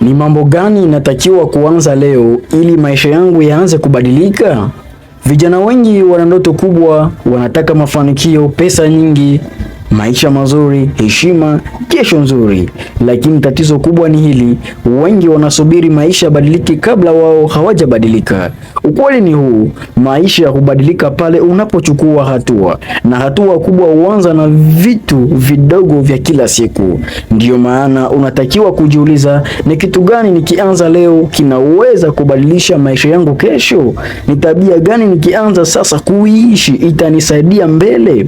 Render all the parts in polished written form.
Ni mambo gani natakiwa kuanza leo ili maisha yangu yaanze kubadilika? Vijana wengi wana ndoto kubwa, wanataka mafanikio, pesa nyingi, maisha mazuri, heshima, kesho nzuri. Lakini tatizo kubwa ni hili, wengi wanasubiri maisha badilike kabla wao hawajabadilika. Ukweli ni huu, maisha hubadilika pale unapochukua hatua, na hatua kubwa huanza na vitu vidogo vya kila siku. Ndiyo maana unatakiwa kujiuliza, ni kitu gani nikianza leo kinaweza kubadilisha maisha yangu kesho? Ni tabia gani nikianza sasa kuishi itanisaidia mbele?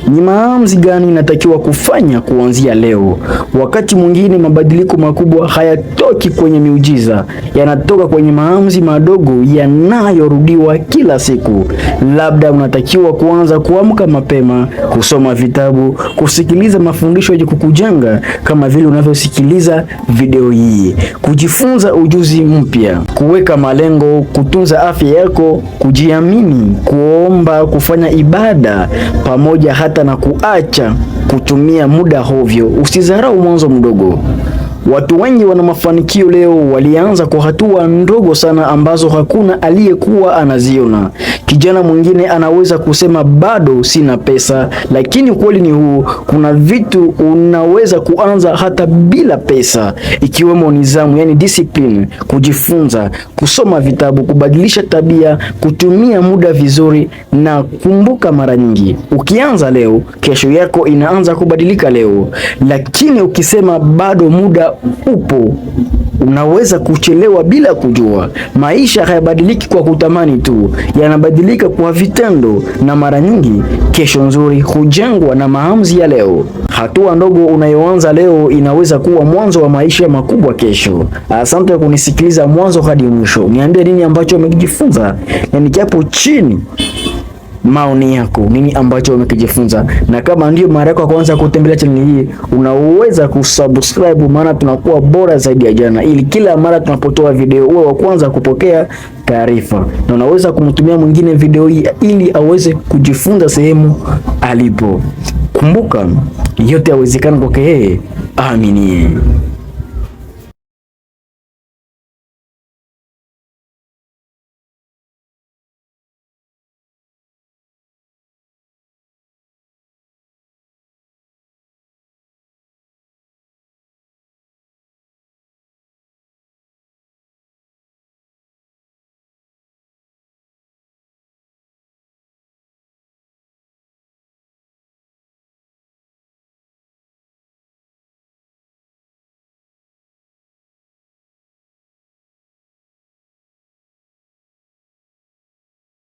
Ni maamuzi gani natakiwa kufanya kuanzia leo? Wakati mwingine mabadiliko makubwa hayatoki kwenye miujiza, yanatoka kwenye maamuzi madogo yanayorudiwa kila siku. Labda unatakiwa kuanza kuamka mapema, kusoma vitabu, kusikiliza mafundisho ya kukujenga kama vile unavyosikiliza video hii, kujifunza ujuzi mpya, kuweka malengo, kutunza afya yako, kujiamini, kuomba, kufanya ibada pamoja hata na kuacha kutumia muda hovyo. Usidharau mwanzo mdogo. Watu wengi wana mafanikio leo walianza kwa hatua ndogo sana ambazo hakuna aliyekuwa anaziona. Kijana mwingine anaweza kusema bado sina pesa, lakini ukweli ni huu, kuna vitu unaweza kuanza hata bila pesa, ikiwemo nidhamu, yani discipline, kujifunza, kusoma vitabu, kubadilisha tabia, kutumia muda vizuri, na kumbuka mara nyingi, ukianza leo, kesho yako inaanza kubadilika leo. Lakini ukisema bado muda upo, unaweza kuchelewa bila kujua. Maisha hayabadiliki kwa kutamani tu, yanabadilika kwa vitendo, na mara nyingi kesho nzuri hujengwa na maamuzi ya leo. Hatua ndogo unayoanza leo inaweza kuwa mwanzo wa maisha makubwa kesho. Asante kwa kunisikiliza mwanzo hadi mwisho. Niambie nini ambacho umejifunza, na nikiapo chini maoni yako, nini ambacho umekijifunza. Na kama ndio mara yako ya kwanza kutembelea channel hii, unaweza kusubscribe, maana tunakuwa bora zaidi ya jana, ili kila mara tunapotoa video uwe wa kwanza kupokea taarifa. Na unaweza kumtumia mwingine video hii ili aweze kujifunza sehemu alipo. Kumbuka, yote yawezekana kwake yeye aaminie.